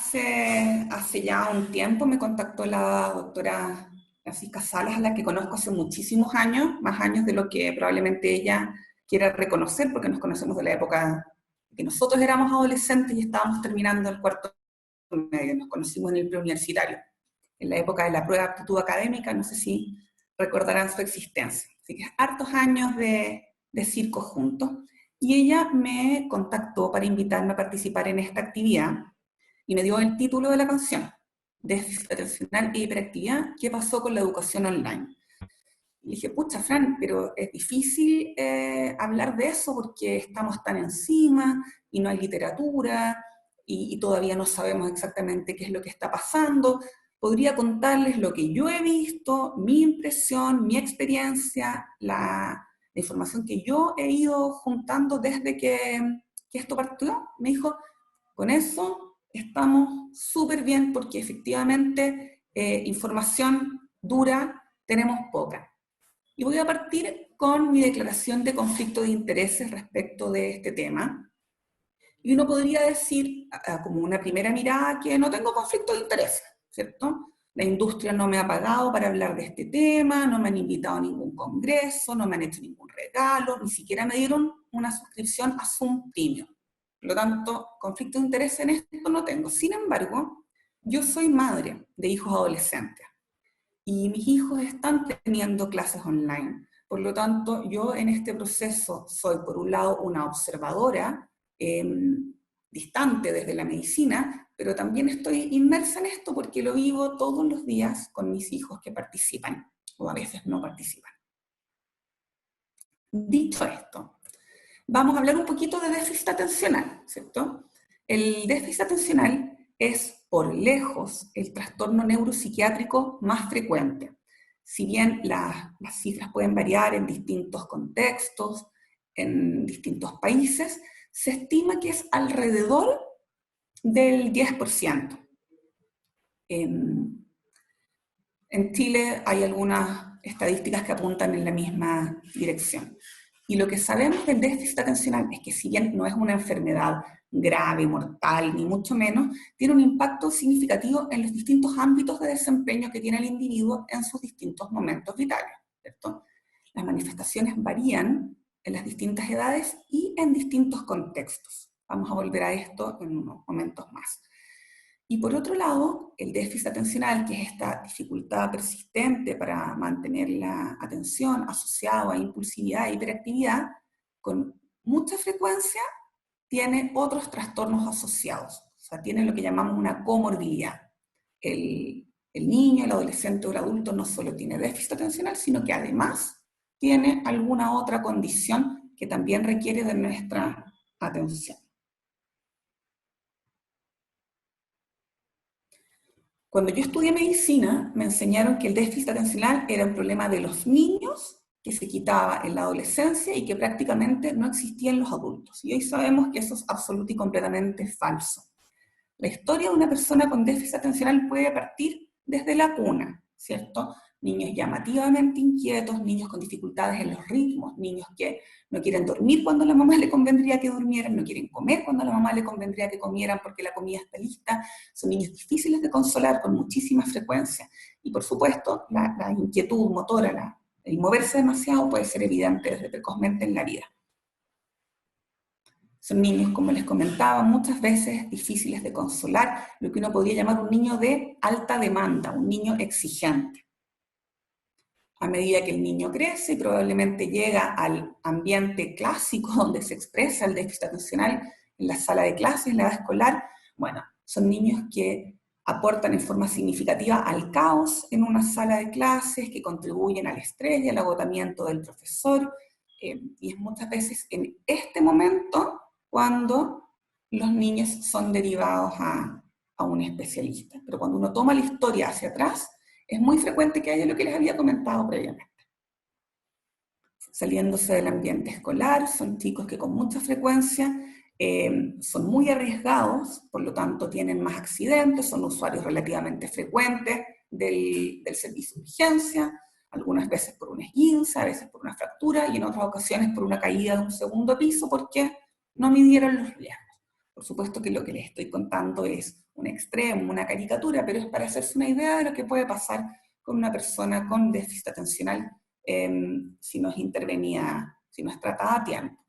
hace ya un tiempo me contactó la doctora Francisca Salas, a la que conozco hace muchísimos años, más años de lo que probablemente ella quiera reconocer, porque nos conocemos de la época que nosotros éramos adolescentes y estábamos terminando el cuarto medio, nos conocimos en el preuniversitario, en la época de la prueba de aptitud académica, no sé si recordarán su existencia. Así que hartos años de circo juntos. Y ella me contactó para invitarme a participar en esta actividad y me dio el título de la canción, Déficit Atencional e Hiperactividad, ¿qué pasó con la educación online? Y dije, pucha, Fran, pero es difícil hablar de eso porque estamos tan encima y no hay literatura y todavía no sabemos exactamente qué es lo que está pasando. Podría contarles lo que yo he visto, mi impresión, mi experiencia, la información que yo he ido juntando desde que esto partió. Me dijo, con eso estamos súper bien porque efectivamente información dura tenemos poca. Y voy a partir con mi declaración de conflicto de intereses respecto de este tema. Y uno podría decir, como una primera mirada, que no tengo conflicto de intereses, ¿cierto? La industria no me ha pagado para hablar de este tema, no me han invitado a ningún congreso, no me han hecho ningún regalo, ni siquiera me dieron una suscripción a Zoom Premium. Por lo tanto, conflicto de interés en esto no tengo. Sin embargo, yo soy madre de hijos adolescentes y mis hijos están teniendo clases online. Por lo tanto, yo en este proceso soy, por un lado, una observadora eh, distante desde la medicina, pero también estoy inmersa en esto porque lo vivo todos los días con mis hijos que participan, o a veces no participan. Dicho esto, vamos a hablar un poquito de déficit atencional, ¿cierto? El déficit atencional es por lejos el trastorno neuropsiquiátrico más frecuente. Si bien las cifras pueden variar en distintos contextos, en distintos países, se estima que es alrededor del 10%. En Chile hay algunas estadísticas que apuntan en la misma dirección. Y lo que sabemos del déficit atencional es que si bien no es una enfermedad grave, mortal, ni mucho menos, tiene un impacto significativo en los distintos ámbitos de desempeño que tiene el individuo en sus distintos momentos vitales, ¿cierto? Las manifestaciones varían en las distintas edades y en distintos contextos. Vamos a volver a esto en unos momentos más. Y por otro lado, el déficit atencional, que es esta dificultad persistente para mantener la atención asociado a impulsividad e hiperactividad, con mucha frecuencia tiene otros trastornos asociados. O sea, tiene lo que llamamos una comorbilidad. El niño, el adolescente o el adulto no solo tiene déficit atencional, sino que además tiene alguna otra condición que también requiere de nuestra atención. Cuando yo estudié medicina, me enseñaron que el déficit atencional era un problema de los niños, que se quitaba en la adolescencia y que prácticamente no existía en los adultos. Y hoy sabemos que eso es absoluto y completamente falso. La historia de una persona con déficit atencional puede partir desde la cuna, ¿cierto? Niños llamativamente inquietos, niños con dificultades en los ritmos, niños que no quieren dormir cuando a la mamá le convendría que durmieran, no quieren comer cuando a la mamá le convendría que comieran porque la comida está lista, son niños difíciles de consolar con muchísima frecuencia. Y por supuesto, la inquietud motora, el moverse demasiado puede ser evidente desde precozmente en la vida. Son niños, como les comentaba, muchas veces difíciles de consolar, lo que uno podría llamar un niño de alta demanda, un niño exigente. A medida que el niño crece y probablemente llega al ambiente clásico donde se expresa el déficit atencional, en la sala de clases, en la edad escolar, bueno, son niños que aportan en forma significativa al caos en una sala de clases, que contribuyen al estrés y al agotamiento del profesor, y es muchas veces en este momento cuando los niños son derivados a un especialista. Pero cuando uno toma la historia hacia atrás, es muy frecuente que haya lo que les había comentado previamente. Saliéndose del ambiente escolar, son chicos que con mucha frecuencia son muy arriesgados, por lo tanto tienen más accidentes, son usuarios relativamente frecuentes del servicio de urgencia, algunas veces por un esguince, a veces por una fractura y en otras ocasiones por una caída de un segundo piso porque no midieron los riesgos. Por supuesto que lo que les estoy contando es un extremo, una caricatura, pero es para hacerse una idea de lo que puede pasar con una persona con déficit atencional si no es intervenida, si no es tratada a tiempo.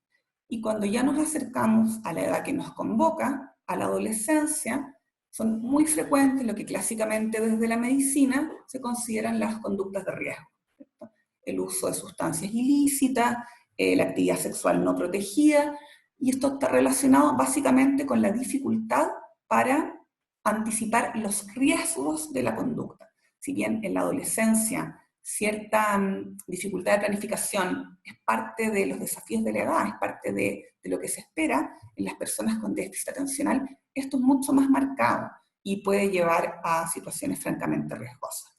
Y cuando ya nos acercamos a la edad que nos convoca, a la adolescencia, son muy frecuentes lo que clásicamente desde la medicina se consideran las conductas de riesgo. ¿Cierto? El uso de sustancias ilícitas, la actividad sexual no protegida, y esto está relacionado básicamente con la dificultad para anticipar los riesgos de la conducta. Si bien en la adolescencia cierta dificultad de planificación es parte de los desafíos de la edad, es parte de lo que se espera en las personas con déficit atencional, esto es mucho más marcado y puede llevar a situaciones francamente riesgosas.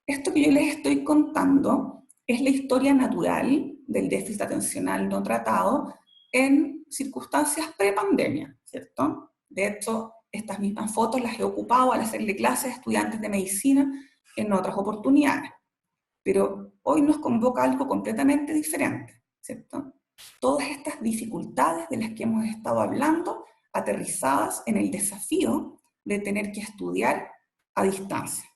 Esto que yo les estoy contando es la historia natural del déficit atencional no tratado en circunstancias pre-pandemia, ¿cierto? De hecho, estas mismas fotos las he ocupado al hacerle clases a estudiantes de medicina en otras oportunidades. Pero hoy nos convoca algo completamente diferente, ¿cierto? Todas estas dificultades de las que hemos estado hablando, aterrizadas en el desafío de tener que estudiar a distancia.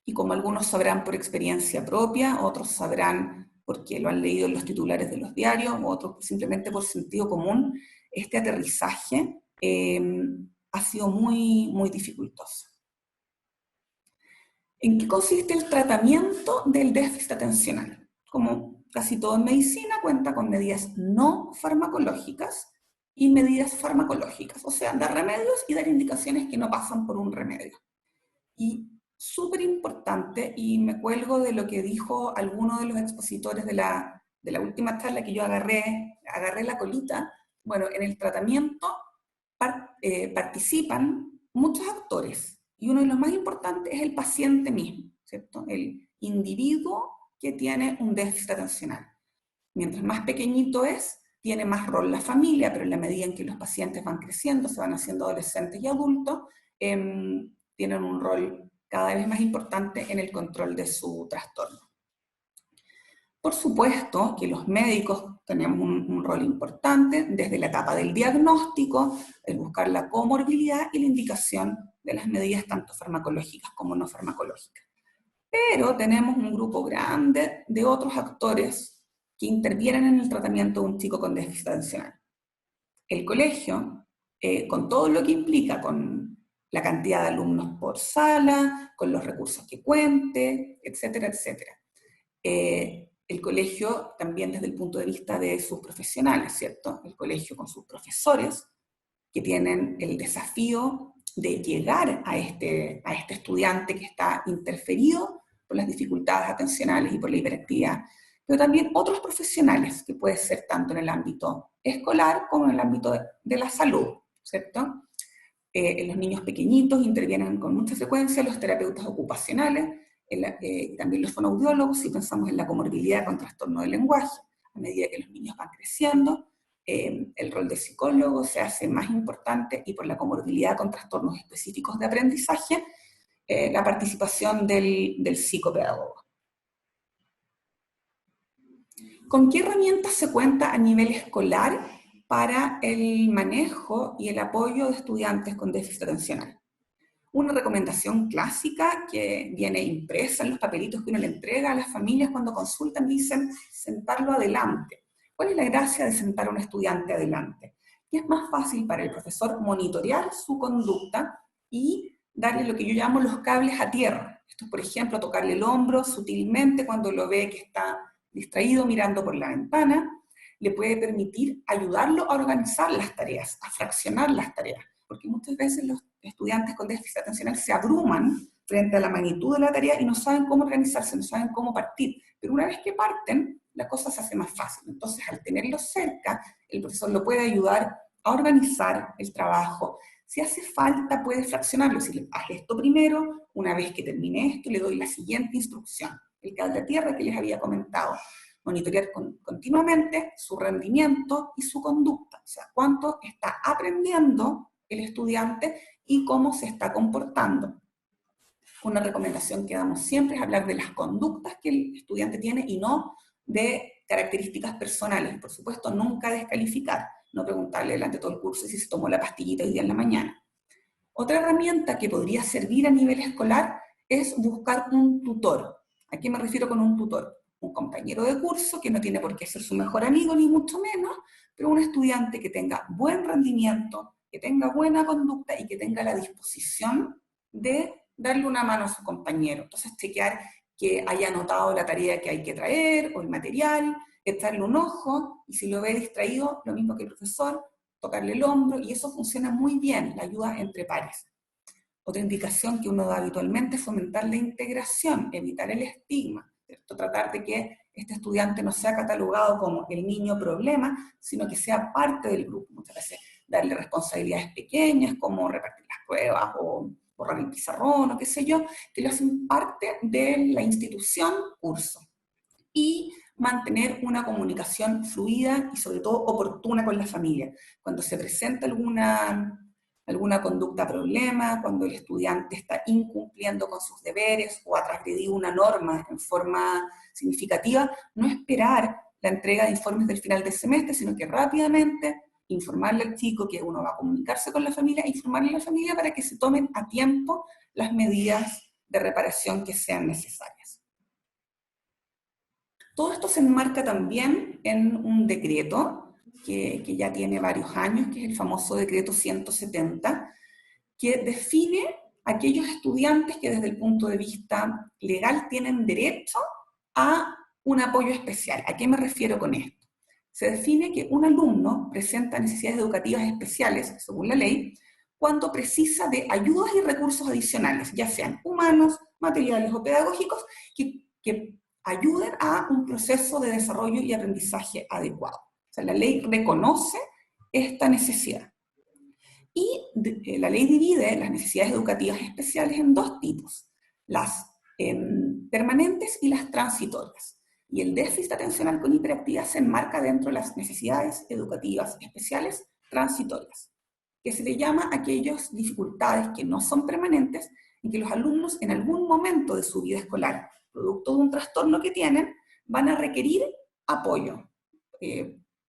Y como algunos sabrán por experiencia propia, otros sabrán porque lo han leído en los titulares de los diarios, otros simplemente por sentido común, este aterrizaje ha sido muy, muy dificultoso. ¿En qué consiste el tratamiento del déficit atencional? Como casi todo en medicina, cuenta con medidas no farmacológicas y medidas farmacológicas, o sea, dar remedios y dar indicaciones que no pasan por un remedio. Y súper importante, y me cuelgo de lo que dijo alguno de los expositores de la última charla que yo agarré la colita. Bueno, en el tratamiento participan muchos actores, y uno de los más importantes es el paciente mismo, ¿cierto? El individuo que tiene un déficit atencional. Mientras más pequeñito es, tiene más rol la familia, pero en la medida en que los pacientes van creciendo, se van haciendo adolescentes y adultos, tienen un rol cada vez más importante en el control de su trastorno. Por supuesto que los médicos tenemos un rol importante desde la etapa del diagnóstico, el buscar la comorbilidad y la indicación de las medidas tanto farmacológicas como no farmacológicas. Pero tenemos un grupo grande de otros actores que intervienen en el tratamiento de un chico con déficit atencional. El colegio, con todo lo que implica, con la cantidad de alumnos por sala, con los recursos que cuente, etcétera, etcétera. El colegio también desde el punto de vista de sus profesionales, ¿cierto? El colegio con sus profesores, que tienen el desafío de llegar a este estudiante que está interferido por las dificultades atencionales y por la hiperactividad, pero también otros profesionales, que puede ser tanto en el ámbito escolar como en el ámbito de la salud, ¿cierto? En los niños pequeñitos intervienen con mucha frecuencia los terapeutas ocupacionales, también los fonoaudiólogos, si pensamos en la comorbilidad con trastorno del lenguaje. A medida que los niños van creciendo, el rol de psicólogo se hace más importante, y por la comorbilidad con trastornos específicos de aprendizaje, la participación del psicopedagogo. ¿Con qué herramientas se cuenta a nivel escolar para el manejo y el apoyo de estudiantes con déficit atencional? Una recomendación clásica que viene impresa en los papelitos que uno le entrega a las familias cuando consultan, dicen sentarlo adelante. ¿Cuál es la gracia de sentar a un estudiante adelante? Que es más fácil para el profesor monitorear su conducta y darle lo que yo llamo los cables a tierra. Esto es, por ejemplo, tocarle el hombro sutilmente cuando lo ve que está distraído mirando por la ventana. Le puede permitir ayudarlo a organizar las tareas, a fraccionar las tareas, porque muchas veces los estudiantes con déficit atencional se abruman frente a la magnitud de la tarea y no saben cómo organizarse, no saben cómo partir. Pero una vez que parten, la cosa se hace más fácil. Entonces, al tenerlos cerca, el profesor lo puede ayudar a organizar el trabajo. Si hace falta, puede fraccionarlo. Si haz esto primero, una vez que termine esto, le doy la siguiente instrucción. El cable a tierra que les había comentado. Monitorear continuamente su rendimiento y su conducta. O sea, cuánto está aprendiendo el estudiante y cómo se está comportando. Una recomendación que damos siempre es hablar de las conductas que el estudiante tiene y no de características personales. Por supuesto, nunca descalificar. no preguntarle delante de todo el curso si se tomó la pastillita hoy día en la mañana. Otra herramienta que podría servir a nivel escolar es buscar un tutor. ¿A qué me refiero con un tutor? Un compañero de curso que no tiene por qué ser su mejor amigo, ni mucho menos, pero un estudiante que tenga buen rendimiento, que tenga buena conducta y que tenga la disposición de darle una mano a su compañero. Entonces, chequear que haya anotado la tarea que hay que traer o el material, echarle un ojo, y si lo ve distraído, lo mismo que el profesor, tocarle el hombro, y eso funciona muy bien, la ayuda entre pares. Otra indicación que uno da habitualmente es fomentar la integración, evitar el estigma, ¿cierto? Tratar de que este estudiante no sea catalogado como el niño problema, sino que sea parte del grupo. Muchas veces darle responsabilidades pequeñas, como repartir las pruebas o borrar el pizarrón o qué sé yo, que lo hacen parte de la institución curso. Y mantener una comunicación fluida y sobre todo oportuna con la familia. Cuando se presenta alguna conducta problema, cuando el estudiante está incumpliendo con sus deberes o ha transgredido una norma en forma significativa, no esperar la entrega de informes del final del semestre, sino que rápidamente informarle al chico que uno va a comunicarse con la familia e informarle a la familia para que se tomen a tiempo las medidas de reparación que sean necesarias. Todo esto se enmarca también en un decreto que ya tiene varios años, que es el famoso decreto 170, que define aquellos estudiantes que desde el punto de vista legal tienen derecho a un apoyo especial. ¿A qué me refiero con esto? Se define que un alumno presenta necesidades educativas especiales, según la ley, cuando precisa de ayudas y recursos adicionales, ya sean humanos, materiales o pedagógicos, que ayuden a un proceso de desarrollo y aprendizaje adecuado. O sea, la ley reconoce esta necesidad. Y la ley divide las necesidades educativas especiales en dos tipos, las permanentes y las transitorias. Y el déficit atencional con hiperactividad se enmarca dentro de las necesidades educativas especiales transitorias, que se le llama a aquellas dificultades que no son permanentes y que los alumnos en algún momento de su vida escolar, producto de un trastorno que tienen, van a requerir apoyo.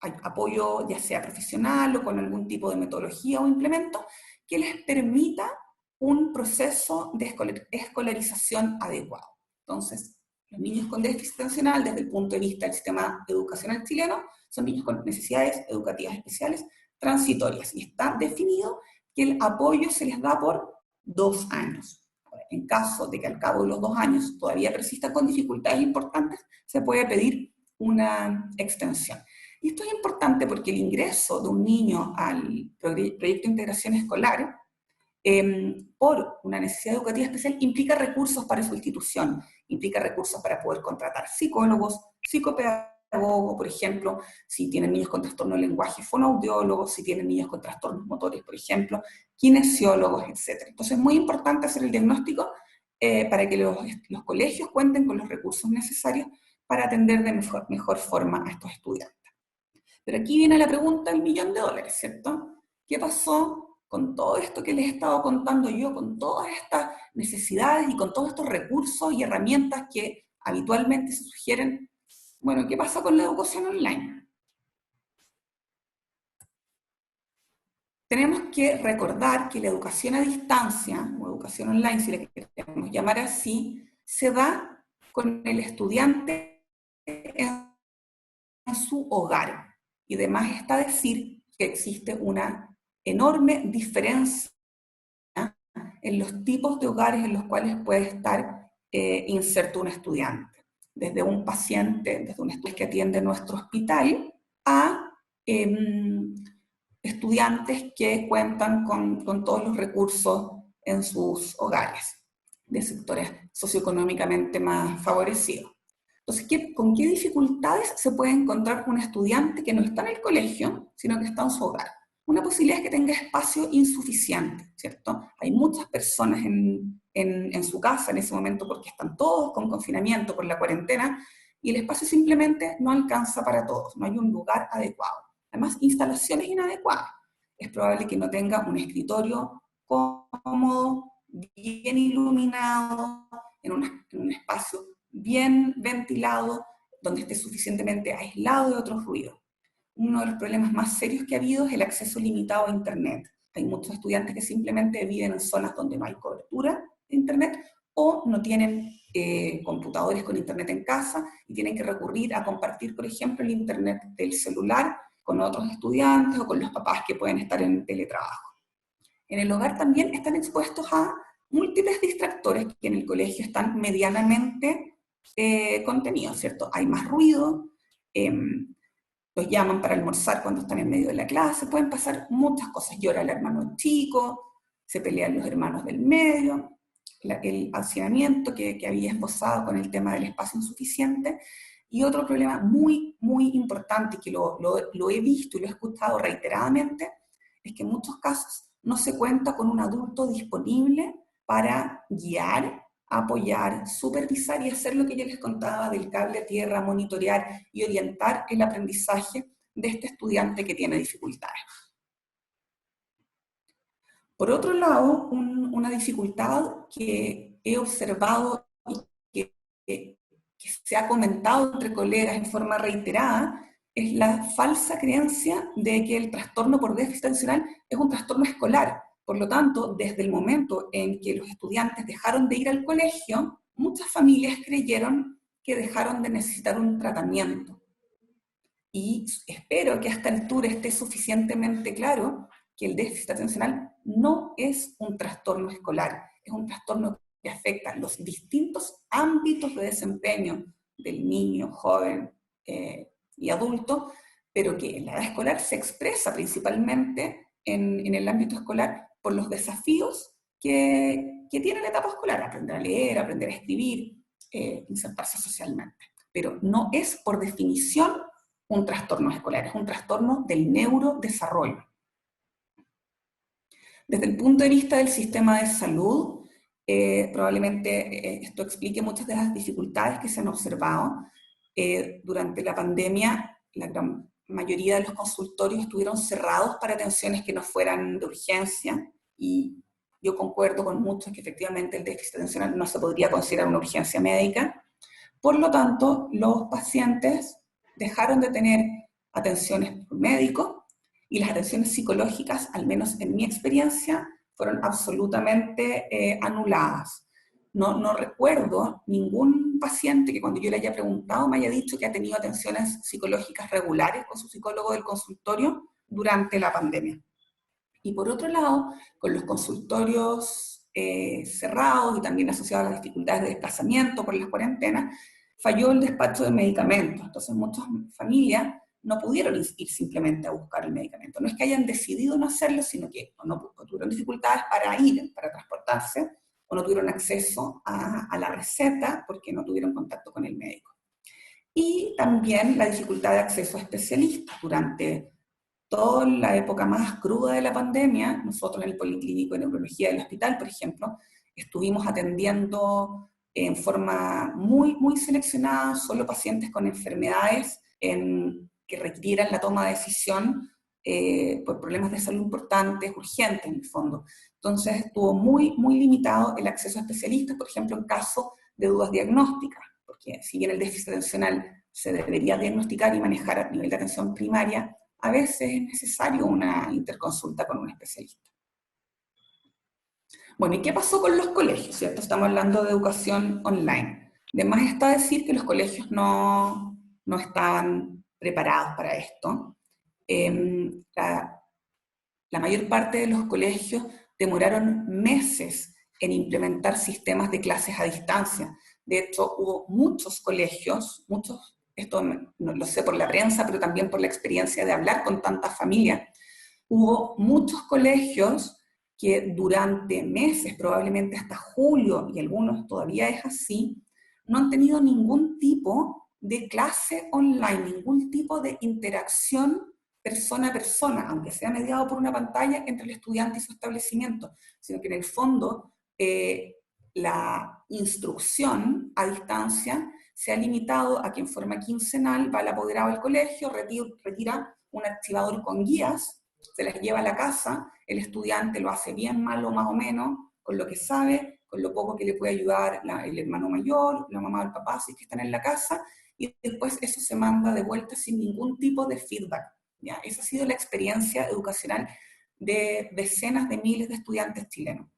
Apoyo ya sea profesional o con algún tipo de metodología o implemento que les permita un proceso de escolarización adecuado. Entonces, los niños con déficit atencional, desde el punto de vista del sistema educacional chileno, son niños con necesidades educativas especiales transitorias, y está definido que el apoyo se les da por 2 años. En caso de que al cabo de los 2 años todavía persistan con dificultades importantes, se puede pedir una extensión. Y esto es importante porque el ingreso de un niño al proyecto de integración escolar por una necesidad educativa especial implica recursos para su institución, implica recursos para poder contratar psicólogos, psicopedagogos, por ejemplo, si tienen niños con trastorno de lenguaje, fonoaudiólogos, si tienen niños con trastornos motores, por ejemplo, kinesiólogos, etc. Entonces es muy importante hacer el diagnóstico para que los colegios cuenten con los recursos necesarios para atender de mejor forma a estos estudiantes. Pero aquí viene la pregunta del $1.000.000, ¿cierto? ¿Qué pasó con todo esto que les he estado contando yo, con todas estas necesidades y con todos estos recursos y herramientas que habitualmente se sugieren? Bueno, ¿qué pasa con la educación online? Tenemos que recordar que la educación a distancia, o educación online, si la queremos llamar así, se da con el estudiante en su hogar. Y además está decir que existe una enorme diferencia en los tipos de hogares en los cuales puede estar inserto un estudiante. Desde un paciente, desde un estudiante que atiende nuestro hospital, a estudiantes que cuentan con todos los recursos en sus hogares, de sectores socioeconómicamente más favorecidos. Entonces, ¿con qué dificultades se puede encontrar un estudiante que no está en el colegio, sino que está en su hogar? Una posibilidad es que tenga espacio insuficiente, ¿cierto? Hay muchas personas en su casa en ese momento porque están todos con confinamiento por la cuarentena y el espacio simplemente no alcanza para todos, no hay un lugar adecuado. Además, instalaciones inadecuadas. Es probable que no tenga un escritorio cómodo, bien iluminado, en un espacio bien ventilado, donde esté suficientemente aislado de otros ruidos. uno de los problemas más serios que ha habido es el acceso limitado a Internet. Hay muchos estudiantes que simplemente viven en zonas donde no hay cobertura de Internet o no tienen computadores con Internet en casa y tienen que recurrir a compartir, por ejemplo, el Internet del celular con otros estudiantes o con los papás que pueden estar en teletrabajo. En el hogar también están expuestos a múltiples distractores que en el colegio están medianamente contenidos, ¿cierto? Hay más ruido, los llaman para almorzar cuando están en medio de la clase, pueden pasar muchas cosas, llora el hermano chico, se pelean los hermanos del medio, el hacinamiento que había esbozado con el tema del espacio insuficiente, y otro problema muy, muy importante, que lo he visto y lo he escuchado reiteradamente, es que en muchos casos no se cuenta con un adulto disponible para guiar, apoyar, supervisar y hacer lo que yo les contaba del cable a tierra, monitorear y orientar el aprendizaje de este estudiante que tiene dificultades. Por otro lado, una dificultad que he observado y que se ha comentado entre colegas en forma reiterada es la falsa creencia de que el trastorno por déficit atencional es un trastorno escolar. Por lo tanto, desde el momento en que los estudiantes dejaron de ir al colegio, muchas familias creyeron que dejaron de necesitar un tratamiento. Y espero que a esta altura esté suficientemente claro que el déficit atencional no es un trastorno escolar, es un trastorno que afecta los distintos ámbitos de desempeño del niño, joven y adulto, pero que en la edad escolar se expresa principalmente en el ámbito escolar por los desafíos que tiene la etapa escolar, aprender a leer, aprender a escribir, insertarse socialmente. Pero no es por definición un trastorno escolar, es un trastorno del neurodesarrollo. Desde el punto de vista del sistema de salud, probablemente esto explique muchas de las dificultades que se han observado. Durante la pandemia, la gran mayoría de los consultorios estuvieron cerrados para atenciones que no fueran de urgencia, y yo concuerdo con muchos que efectivamente el déficit atencional no se podría considerar una urgencia médica. Por lo tanto, los pacientes dejaron de tener atenciones por médicos y las atenciones psicológicas, al menos en mi experiencia, fueron absolutamente anuladas. No recuerdo ningún paciente que cuando yo le haya preguntado me haya dicho que ha tenido atenciones psicológicas regulares con su psicólogo del consultorio durante la pandemia. Y por otro lado, con los consultorios cerrados y también asociados a las dificultades de desplazamiento por las cuarentenas, falló el despacho de medicamentos. Entonces muchas familias no pudieron ir simplemente a buscar el medicamento. No es que hayan decidido no hacerlo, sino que no tuvieron dificultades para ir, para transportarse, o no tuvieron acceso a la receta porque no tuvieron contacto con el médico. Y también la dificultad de acceso a especialistas. Durante toda la época más cruda de la pandemia, nosotros en el Policlínico de Neurología del hospital, por ejemplo, estuvimos atendiendo en forma muy, muy seleccionada solo pacientes con enfermedades que requirieran la toma de decisión por problemas de salud importantes, urgentes en el fondo. Entonces estuvo muy, muy limitado el acceso a especialistas, por ejemplo, en caso de dudas diagnósticas, porque si bien el déficit atencional se debería diagnosticar y manejar a nivel de atención primaria, a veces es necesario una interconsulta con un especialista. Bueno, ¿y qué pasó con los colegios? ¿Cierto? Estamos hablando de educación online. De más está decir que los colegios no estaban preparados para esto. La mayor parte de los colegios demoraron meses en implementar sistemas de clases a distancia. De hecho, hubo muchos colegios, esto no lo sé por la prensa, pero también por la experiencia de hablar con tantas familias, hubo muchos colegios que durante meses, probablemente hasta julio, y algunos todavía es así, no han tenido ningún tipo de clase online, ningún tipo de interacción persona a persona, aunque sea mediado por una pantalla entre el estudiante y su establecimiento, sino que en el fondo la instrucción a distancia se ha limitado a que en forma quincenal va el apoderado del colegio, retira un archivador con guías, se las lleva a la casa, el estudiante lo hace bien, mal o más o menos, con lo que sabe, con lo poco que le puede ayudar el hermano mayor, la mamá o el papá, si es que están en la casa, y después eso se manda de vuelta sin ningún tipo de feedback. ¿ya? Esa ha sido la experiencia educacional de decenas de miles de estudiantes chilenos,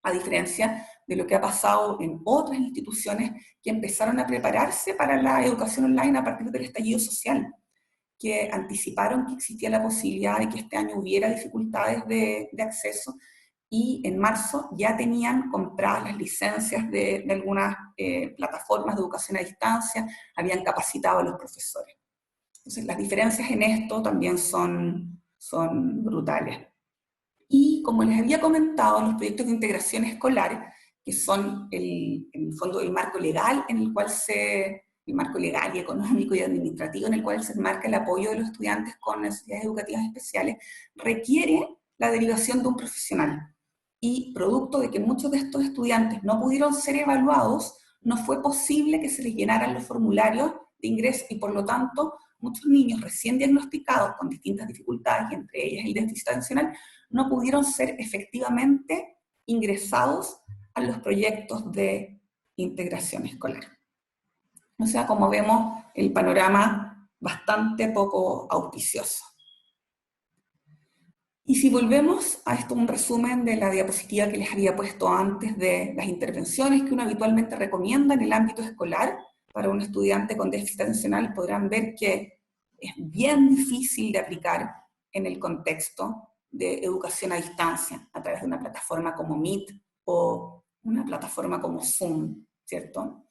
a diferencia de lo que ha pasado en otras instituciones que empezaron a prepararse para la educación online a partir del estallido social, que anticiparon que existía la posibilidad de que este año hubiera dificultades de acceso, y en marzo ya tenían compradas las licencias de algunas plataformas de educación a distancia, habían capacitado a los profesores. Entonces, las diferencias en esto también son brutales. Y como les había comentado, los proyectos de integración escolar, que son en el fondo el marco legal en el cual el marco legal y económico y administrativo en el cual se enmarca el apoyo de los estudiantes con necesidades educativas especiales, requiere la derivación de un profesional. Y producto de que muchos de estos estudiantes no pudieron ser evaluados, no fue posible que se les llenaran los formularios de ingreso, y por lo tanto muchos niños recién diagnosticados con distintas dificultades, y entre ellas el déficit atencional, no pudieron ser efectivamente ingresados a los proyectos de integración escolar. O sea, como vemos, el panorama bastante poco auspicioso. Y si volvemos a esto, un resumen de la diapositiva que les había puesto antes de las intervenciones que uno habitualmente recomienda en el ámbito escolar para un estudiante con déficit atencional, podrán ver que es bien difícil de aplicar en el contexto de educación a distancia, a través de una plataforma como Meet o una plataforma como Zoom, ¿cierto?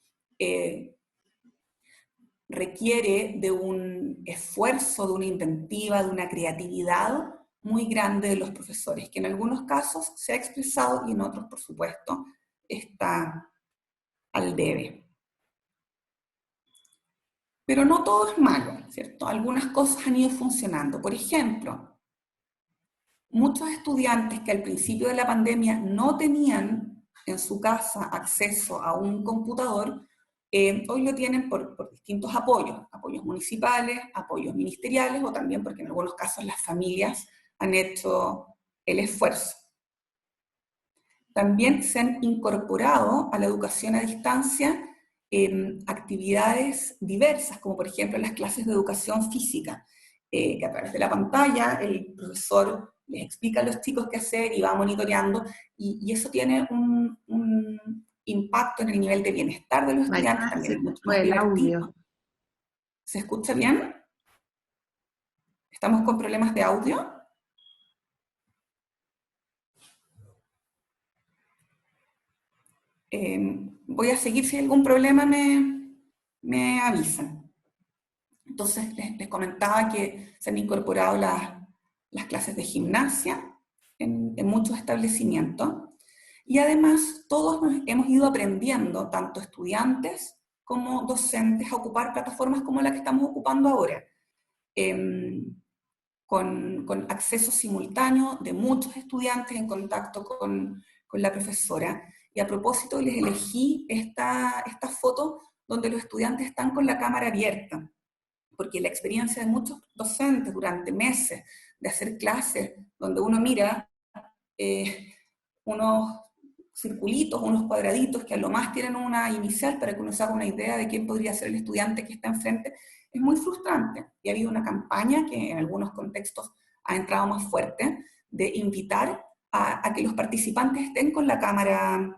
Requiere de un esfuerzo, de una inventiva, de una creatividad muy grande de los profesores, que en algunos casos se ha expresado y en otros, por supuesto, está al debe. Pero no todo es malo, ¿cierto? Algunas cosas han ido funcionando. Por ejemplo, muchos estudiantes que al principio de la pandemia no tenían en su casa acceso a un computador, hoy lo tienen por distintos apoyos municipales, apoyos ministeriales, o también porque en algunos casos las familias han hecho el esfuerzo. También se han incorporado a la educación a distancia actividades diversas, como por ejemplo las clases de educación física, que a través de la pantalla el profesor les explica a los chicos qué hacer y va monitoreando, y eso tiene un impacto en el nivel de bienestar de los estudiantes, también es mucho más el divertido. audio. ¿Se escucha bien? ¿Estamos con problemas de audio? Voy a seguir, si hay algún problema me avisan. Entonces les comentaba que se han incorporado las clases de gimnasia en muchos establecimientos, y además todos nos hemos ido aprendiendo, tanto estudiantes como docentes, a ocupar plataformas como la que estamos ocupando ahora, con acceso simultáneo de muchos estudiantes en contacto con la profesora. Y a propósito les elegí esta foto donde los estudiantes están con la cámara abierta, porque la experiencia de muchos docentes durante meses de hacer clases, donde uno mira unos circulitos, unos cuadraditos que a lo más tienen una inicial para que uno se haga una idea de quién podría ser el estudiante que está enfrente, es muy frustrante. Y ha habido una campaña que en algunos contextos ha entrado más fuerte, de invitar a que los participantes estén con la cámara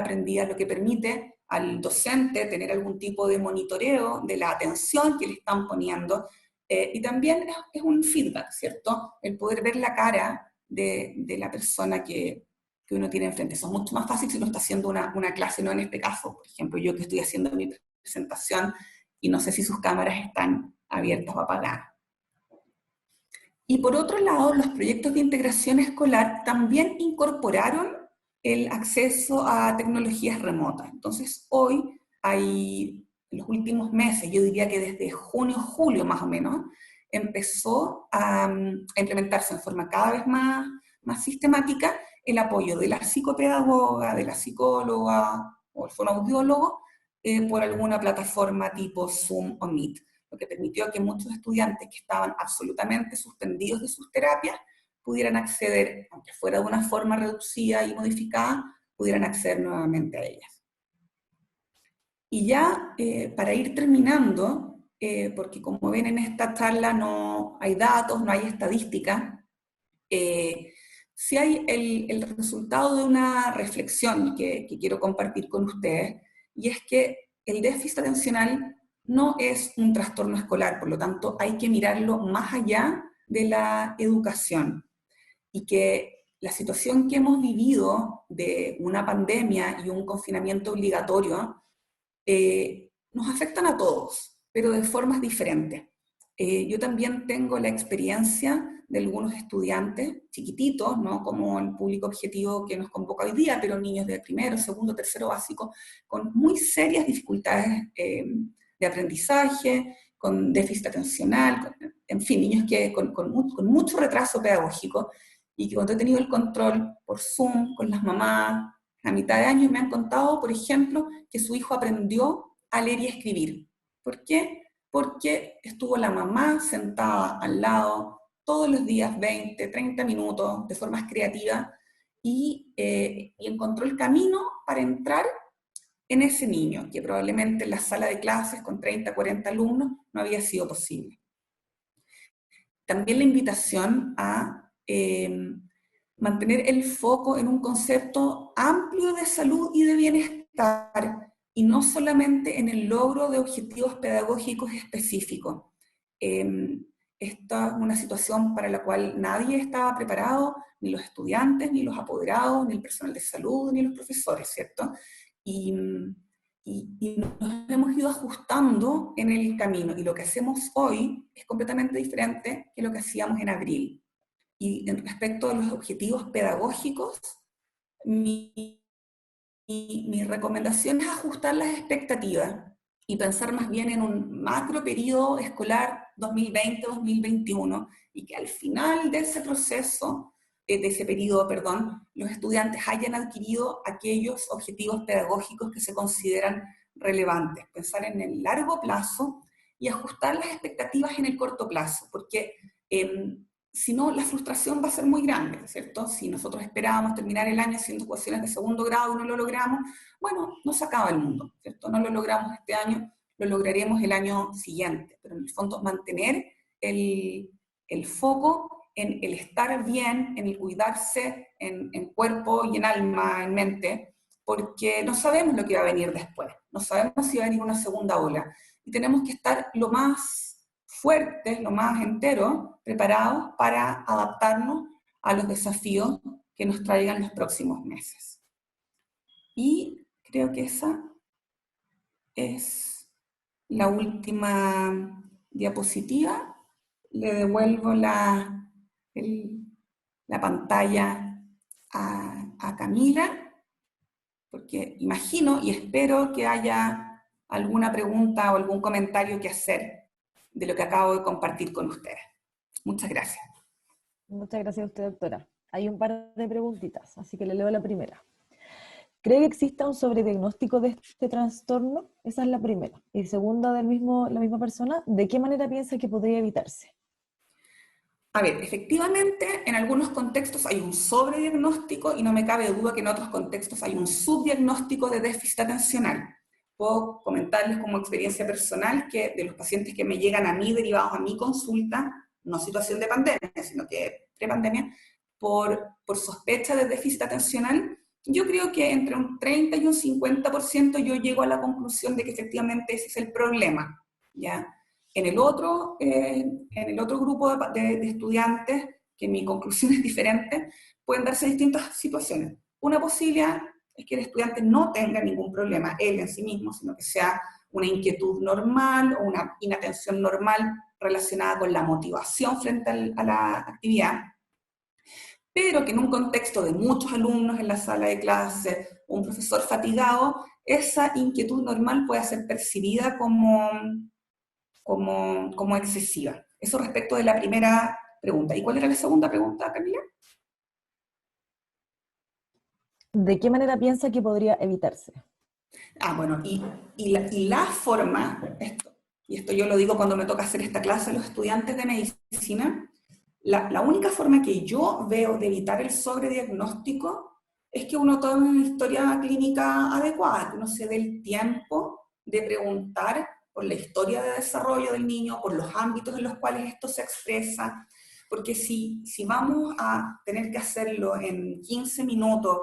prendida, lo que permite al docente tener algún tipo de monitoreo de la atención que le están poniendo, y también es un feedback, ¿cierto? El poder ver la cara de la persona que uno tiene enfrente. Eso es mucho más fácil si uno está haciendo una clase, no en este caso, por ejemplo, yo que estoy haciendo mi presentación y no sé si sus cámaras están abiertas o apagadas. Y por otro lado, los proyectos de integración escolar también incorporaron el acceso a tecnologías remotas. Entonces, hoy hay, en los últimos meses, yo diría que desde junio, julio más o menos, empezó a implementarse en forma cada vez más sistemática el apoyo de la psicopedagoga, de la psicóloga o el fonoaudiólogo por alguna plataforma tipo Zoom o Meet, lo que permitió que muchos estudiantes que estaban absolutamente suspendidos de sus terapias pudieran acceder, aunque fuera de una forma reducida y modificada, pudieran acceder nuevamente a ellas. Y ya para ir terminando, porque como ven en esta charla no hay datos, no hay estadística. Sí hay el resultado de una reflexión que quiero compartir con ustedes, y es que el déficit atencional no es un trastorno escolar, por lo tanto hay que mirarlo más allá de la educación, y que la situación que hemos vivido de una pandemia y un confinamiento obligatorio nos afectan a todos, pero de formas diferentes. Yo también tengo la experiencia de algunos estudiantes chiquititos, no como el público objetivo que nos convoca hoy día, pero niños de primero, segundo, tercero básico, con muy serias dificultades de aprendizaje, con déficit atencional, en fin, niños que con mucho retraso pedagógico, y que cuando he tenido el control por Zoom con las mamás a mitad de año me han contado, por ejemplo, que su hijo aprendió a leer y escribir. ¿Por qué? Porque estuvo la mamá sentada al lado todos los días, 20, 30 minutos, de forma creativa, y encontró el camino para entrar en ese niño, que probablemente en la sala de clases con 30, 40 alumnos no había sido posible. También la invitación a mantener el foco en un concepto amplio de salud y de bienestar, y no solamente en el logro de objetivos pedagógicos específicos. Esta es una situación para la cual nadie estaba preparado, ni los estudiantes, ni los apoderados, ni el personal de salud, ni los profesores, ¿cierto? Y, y nos hemos ido ajustando en el camino, y lo que hacemos hoy es completamente diferente que lo que hacíamos en abril. Y respecto a los objetivos pedagógicos, mi recomendación es ajustar las expectativas y pensar más bien en un macro periodo escolar 2020-2021, y que al final de ese proceso, de ese periodo, perdón, los estudiantes hayan adquirido aquellos objetivos pedagógicos que se consideran relevantes. Pensar en el largo plazo y ajustar las expectativas en el corto plazo, porque si no, la frustración va a ser muy grande, ¿cierto? Si nosotros esperábamos terminar el año haciendo ecuaciones de segundo grado y no lo logramos, bueno, no se acaba el mundo, ¿cierto? No lo logramos este año, lo lograremos el año siguiente, pero en el fondo mantener el foco en el estar bien, en el cuidarse en cuerpo y en alma, en mente, porque no sabemos lo que va a venir después, no sabemos si va a venir una segunda ola, y tenemos que estar lo más fuertes, lo más enteros, preparados para adaptarnos a los desafíos que nos traigan los próximos meses. Y creo que esa es la última diapositiva. Le devuelvo la pantalla a Camila, porque imagino y espero que haya alguna pregunta o algún comentario que hacer de lo que acabo de compartir con ustedes. Muchas gracias. Muchas gracias a usted, doctora. Hay un par de preguntitas, así que le leo la primera. ¿Cree que exista un sobrediagnóstico de este trastorno? Esa es la primera. Y segunda, la misma persona, ¿de qué manera piensa que podría evitarse? A ver, efectivamente, en algunos contextos hay un sobrediagnóstico, y no me cabe duda que en otros contextos hay un subdiagnóstico de déficit atencional. Puedo comentarles como experiencia personal que de los pacientes que me llegan a mí, derivados a mi consulta, no situación de pandemia, sino que prepandemia, por sospecha de déficit atencional, yo creo que entre un 30 y un 50% yo llego a la conclusión de que efectivamente ese es el problema, ¿ya? En el otro grupo de estudiantes, que mi conclusión es diferente, pueden darse distintas situaciones. Una posibilidad es que el estudiante no tenga ningún problema él en sí mismo, sino que sea una inquietud normal o una inatención normal relacionada con la motivación frente a la actividad, pero que en un contexto de muchos alumnos en la sala de clase, un profesor fatigado, esa inquietud normal puede ser percibida como excesiva. Eso respecto de la primera pregunta. ¿Y cuál era la segunda pregunta, Camila? ¿De qué manera piensa que podría evitarse? Bueno, y la forma, esto yo lo digo cuando me toca hacer esta clase a los estudiantes de medicina, la única forma que yo veo de evitar el sobrediagnóstico es que uno tome una historia clínica adecuada, que uno se dé el tiempo de preguntar por la historia de desarrollo del niño, por los ámbitos en los cuales esto se expresa, porque si vamos a tener que hacerlo en 15 minutos,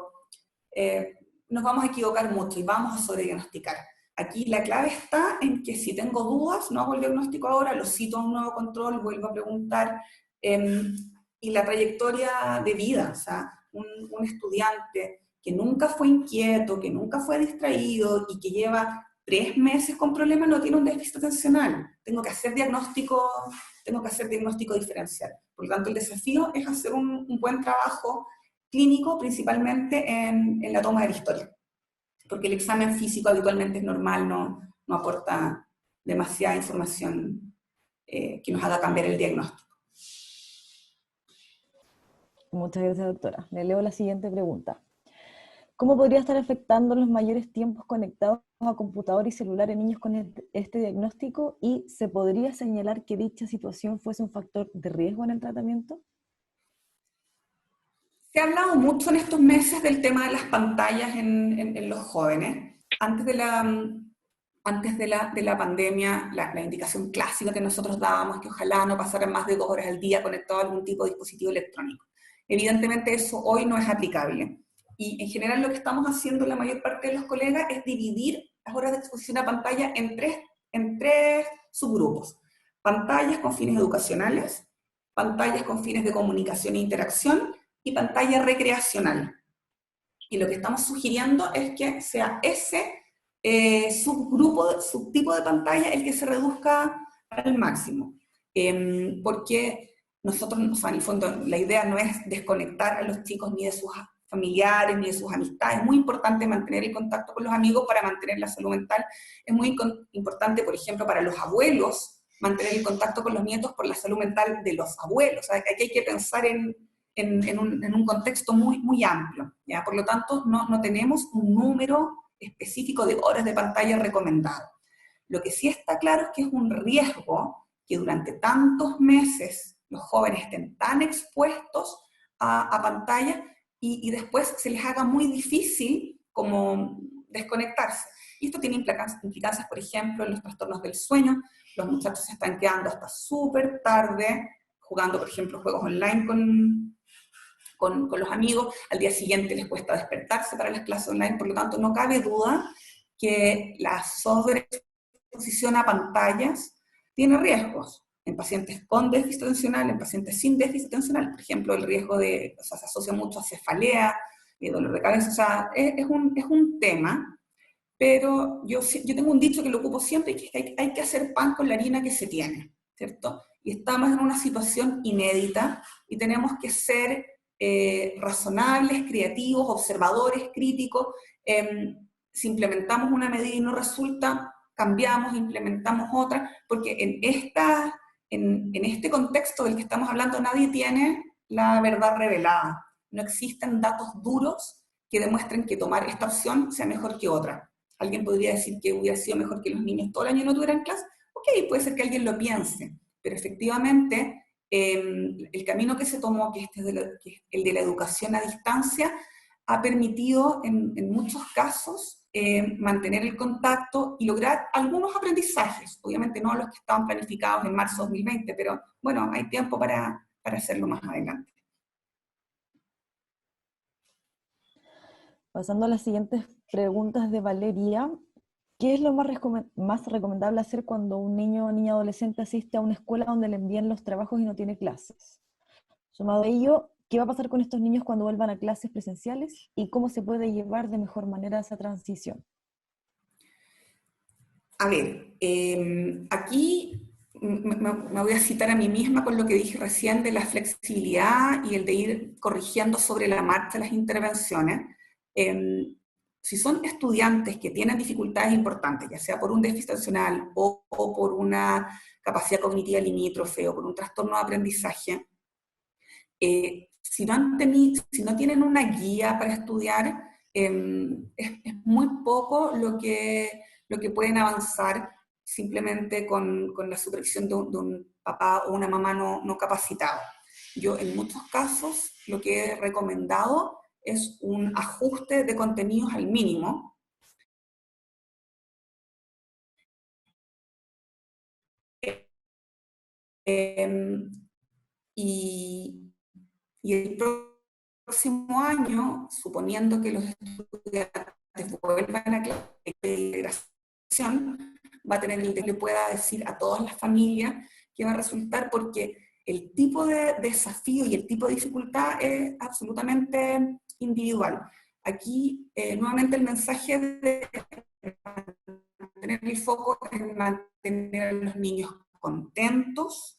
nos vamos a equivocar mucho y vamos a sobrediagnosticar. Aquí la clave está en que si tengo dudas, no hago el diagnóstico ahora, lo cito a un nuevo control, vuelvo a preguntar, y la trayectoria de vida, o sea, un estudiante que nunca fue inquieto, que nunca fue distraído y que lleva 3 meses con problemas no tiene un déficit atencional. Tengo que hacer diagnóstico diferencial. Por lo tanto, el desafío es hacer un buen trabajo clínico, principalmente en la toma de la historia, porque el examen físico habitualmente es normal, no aporta demasiada información que nos haga cambiar el diagnóstico. Muchas gracias, doctora. Le leo la siguiente pregunta. ¿Cómo podría estar afectando los mayores tiempos conectados a computador y celular en niños con este diagnóstico? ¿Y se podría señalar que dicha situación fuese un factor de riesgo en el tratamiento? Se ha hablado mucho en estos meses del tema de las pantallas en los jóvenes. Antes de la pandemia, la indicación clásica que nosotros dábamos es que ojalá no pasaran más de 2 horas al día conectado a algún tipo de dispositivo electrónico. Evidentemente eso hoy no es aplicable. Y en general lo que estamos haciendo la mayor parte de los colegas es dividir las horas de exposición a pantalla en tres subgrupos. Pantallas con fines educacionales, pantallas con fines de comunicación e interacción y pantalla recreacional. Y lo que estamos sugiriendo es que sea ese subtipo de pantalla el que se reduzca al máximo. Porque nosotros, o sea, en el fondo, la idea no es desconectar a los chicos ni de sus familiares, ni de sus amistades. Es muy importante mantener el contacto con los amigos para mantener la salud mental. Es muy importante, por ejemplo, para los abuelos, mantener el contacto con los nietos por la salud mental de los abuelos. O sea, aquí hay que pensar en un contexto muy, muy amplio, ¿ya? Por lo tanto, no tenemos un número específico de horas de pantalla recomendado. Lo que sí está claro es que es un riesgo que durante tantos meses los jóvenes estén tan expuestos a pantalla y después se les haga muy difícil como desconectarse. Y esto tiene implicancias, por ejemplo, en los trastornos del sueño. Los muchachos se están quedando hasta súper tarde jugando, por ejemplo, juegos online con los amigos, al día siguiente les cuesta despertarse para las clases online, por lo tanto no cabe duda que la sobreexposición a pantallas tiene riesgos en pacientes con déficit atencional, en pacientes sin déficit atencional. Por ejemplo, el riesgo o sea, se asocia mucho a cefalea, dolor de cabeza, o sea, es un tema, pero yo tengo un dicho que lo ocupo siempre, que es que hay que hacer pan con la harina que se tiene, ¿cierto? Y estamos en una situación inédita y tenemos que ser razonables, creativos, observadores, críticos. Si implementamos una medida y no resulta, cambiamos, implementamos otra, porque en este contexto del que estamos hablando nadie tiene la verdad revelada. No existen datos duros que demuestren que tomar esta opción sea mejor que otra. Alguien podría decir que hubiera sido mejor que los niños todo el año no tuvieran clase. Ok, puede ser que alguien lo piense, pero efectivamente el camino que se tomó, que es el de la educación a distancia, ha permitido en muchos casos mantener el contacto y lograr algunos aprendizajes. Obviamente no los que estaban planificados en marzo de 2020, pero bueno, hay tiempo para hacerlo más adelante. Pasando a las siguientes preguntas de Valeria. ¿Qué es lo más recomendable hacer cuando un niño o niña adolescente asiste a una escuela donde le envían los trabajos y no tiene clases? Sumado a ello, ¿qué va a pasar con estos niños cuando vuelvan a clases presenciales y cómo se puede llevar de mejor manera esa transición? A ver, aquí me voy a citar a mí misma con lo que dije recién de la flexibilidad y el de ir corrigiendo sobre la marcha las intervenciones. Si son estudiantes que tienen dificultades importantes, ya sea por un déficit atencional o por una capacidad cognitiva limítrofe o por un trastorno de aprendizaje, si no tienen una guía para estudiar, es muy poco lo que pueden avanzar simplemente con la supervisión de un papá o una mamá no capacitado. Yo en muchos casos lo que he recomendado es un ajuste de contenidos al mínimo, Y el próximo año, suponiendo que los estudiantes vuelvan a clase de integración, va a tener el que le pueda decir a todas las familias que va a resultar, porque el tipo de desafío y el tipo de dificultad es absolutamente individual. Aquí, nuevamente, el mensaje de mantener el foco en mantener a los niños contentos,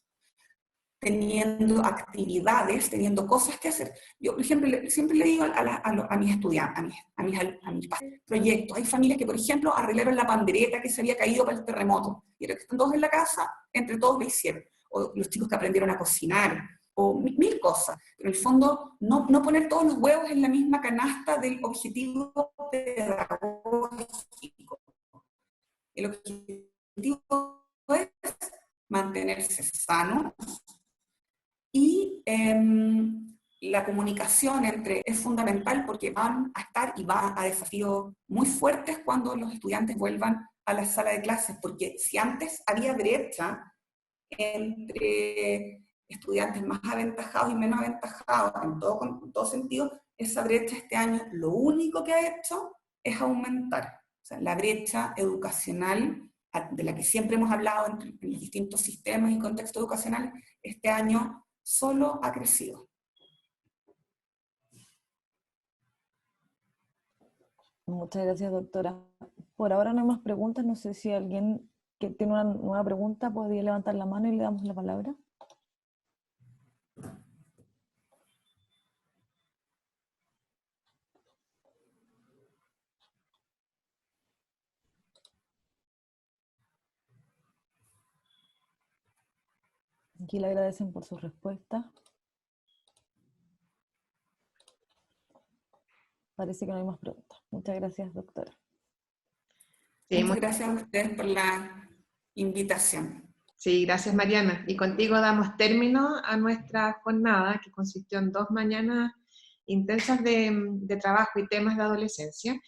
teniendo actividades, teniendo cosas que hacer. Yo, por ejemplo, siempre le digo a mis estudiantes, a mis proyectos, hay familias que, por ejemplo, arreglaron la pandereta que se había caído para el terremoto, y ahora que están todos en la casa, entre todos lo hicieron. O los chicos que aprendieron a cocinar, o mil cosas. Pero en el fondo, no poner todos los huevos en la misma canasta del objetivo pedagógico. El objetivo es mantenerse sano, y la comunicación es fundamental, porque van a estar y va a desafíos muy fuertes cuando los estudiantes vuelvan a la sala de clases, porque si antes había brecha entre estudiantes más aventajados y menos aventajados, en todo sentido, esa brecha este año lo único que ha hecho es aumentar. O sea, la brecha educacional, de la que siempre hemos hablado entre los distintos sistemas y contextos educacionales, este año solo ha crecido. Muchas gracias, doctora. Por ahora no hay más preguntas. No sé si alguien que tiene una nueva pregunta podría levantar la mano y le damos la palabra. Aquí le agradecen por su respuesta. Parece que no hay más preguntas. Muchas gracias, doctora. Sí, muchas gracias a ustedes por la invitación. Sí, gracias Mariana. Y contigo damos término a nuestra jornada, que consistió en 2 mañanas intensas de trabajo y temas de adolescencia.